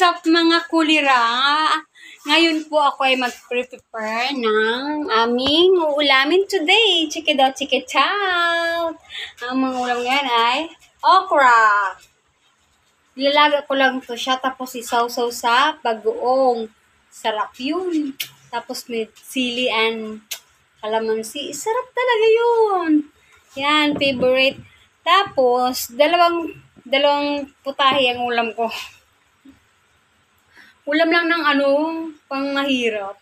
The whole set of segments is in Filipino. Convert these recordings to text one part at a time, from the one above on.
What's up mga kulira? Ngayon po ako ay mag-prepare ng aming uulamin today. Check it out, check it out. Ang mga ulam ngayon ay okra. Ilalaga ko lang to siya tapos isaw-saw sa bagoong. Sarap yun. Tapos may sili and calamansi. Sarap talaga yun. Yan, favorite. Tapos, dalawang putahe ang ulam ko. Ulam lang ng pang mahirap.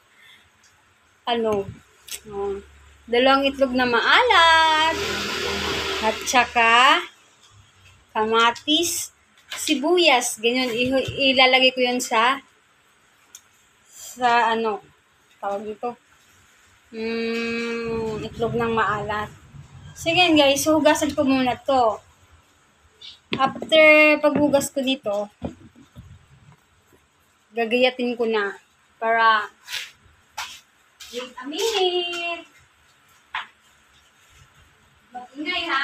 Dalawang itlog na maalat. At saka, kamatis, sibuyas. Ganyan, ilalagay ko yun sa tawag dito. Itlog ng maalat. Sige guys, hugasan ko muna to. After paghugas ko dito, gagayatin ko na para wait a minute. Mag-ingay ha.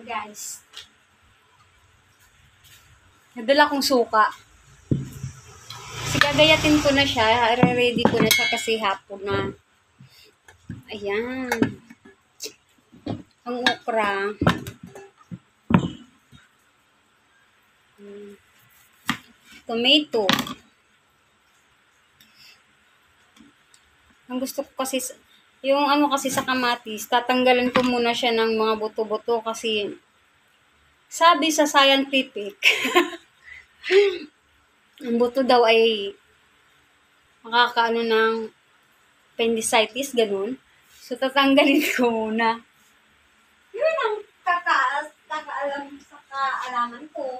Guys, nadala kong suka. Kasi gagayatin ko na siya. Ready ko na siya kasi hapon na. Ayan. Ang okra. Tomato. Ang gusto ko kasi yung kasi sa kamatis, tatanggalan ko muna siya ng mga buto-buto kasi sabi sa scientific, ang buto daw ay makakaano ng appendicitis, ganun. So, tatanggalin ko muna. Yun ang kakaalam sa kaalaman ko.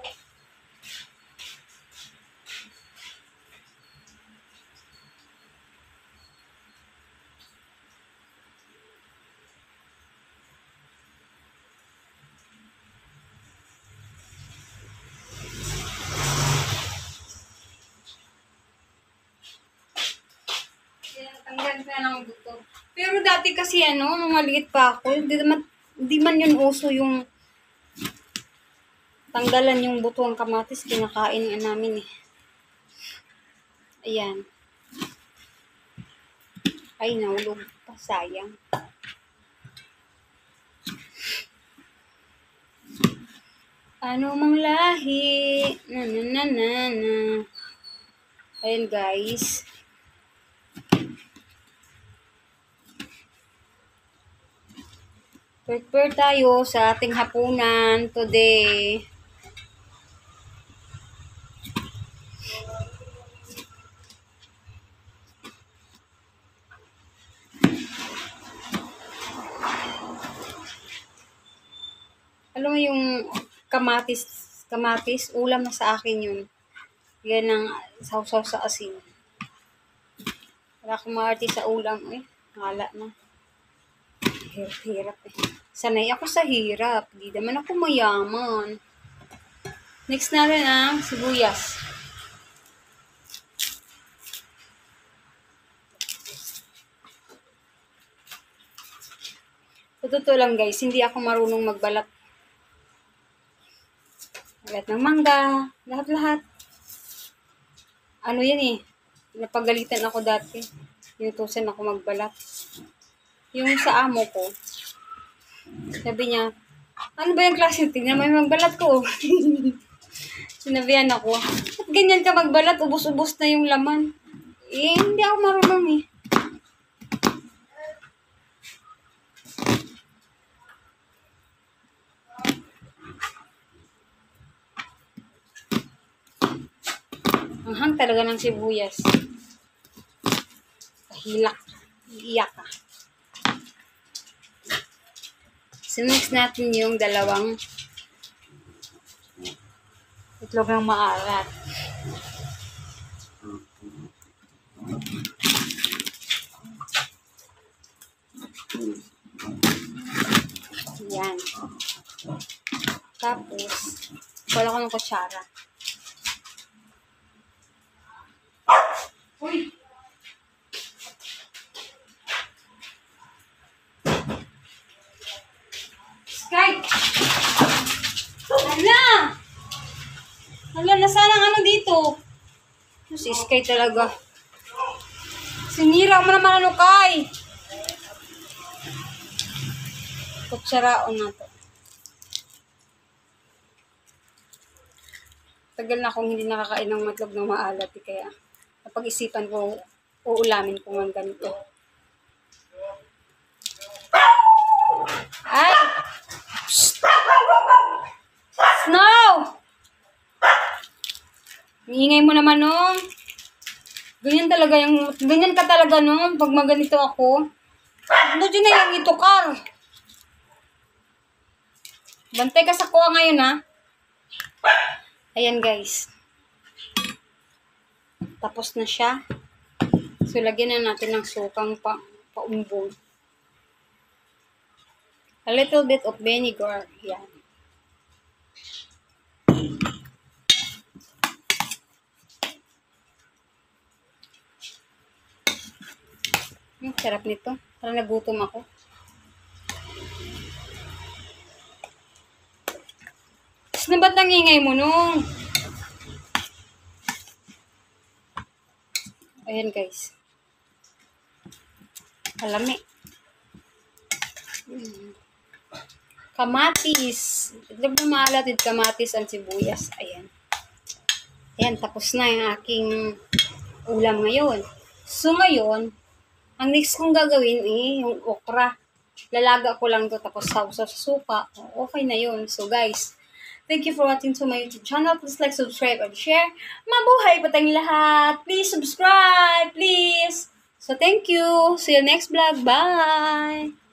Tanggalin ko na ng buto. Pero dati kasi nung maliit pa ako, hindi man yun uso yung tanggalan yung buto ng kamatis, kinakain namin eh. Ayan. Ay, nahulog pa, sayang. Ano mang lahi, na. Ayan guys. Prepare tayo sa ating hapunan today. Alam mo yung kamatis, ulam na sa akin yun. Yan ang sausaw sa asin. Wala akong maarte sa ulam eh. Hala na. Hirap eh. Sanay ako sa hirap. Di naman ako mayaman. Next na rin ang sibuyas. Sa totoo lang guys, hindi ako marunong magbalat. Lahat ng mangga, lahat. Yan eh. Napagalitan ako dati. Inutusan ako magbalat. Yung sa amo ko, sabi niya, ano ba yung klase? Tingnan mo yung magbalat ko. Sinabihan ako, at ganyan ka magbalat, ubos-ubos na yung laman. Eh, hindi ako marunong eh. Ang talaga ng sibuyas. Kahilak. Iiyak ka. Sinix natin yung dalawang itlog ng maalat. Yan. Tapos, wala ko ng kutsara. Uy! Sky! Hala! Hala, nasaan ang ano dito? Si Sky talaga. Sinira mo naman ano, Kay. Kutsaraon na to. Tagal na akong hindi nakakain ng matlog ng maalat. Kaya napag-isipan ko, uulamin ko ng ganito. Ay! Psst! Snow! Iingay mo naman, no? Ganyan ka talaga, no? Pag maganito ako. Ano dyan na yung itukar? Bantay ka sa kuha ngayon, ha? Ayan, guys. Tapos na siya. So, lagyan na natin ng sukang paumbong. A little bit of vinegar. Yan. Sarap nito. Parang nagutom ako. Na ba't nangingay mo nung? Ayan, guys. Alami. Kamatis. Itlog na maalatid kamatis ang sibuyas. Ayan. Ayan, tapos na yung aking ulam ngayon. So, ngayon, ang next kong gagawin yung okra. Lalaga ko lang to tapos sausaw sa suka. Okay na yun. So, guys, thank you for watching to my YouTube channel. Please like, subscribe, and share. Mabuhay pa tayong lahat. Please subscribe, please. So, thank you. See you next vlog. Bye!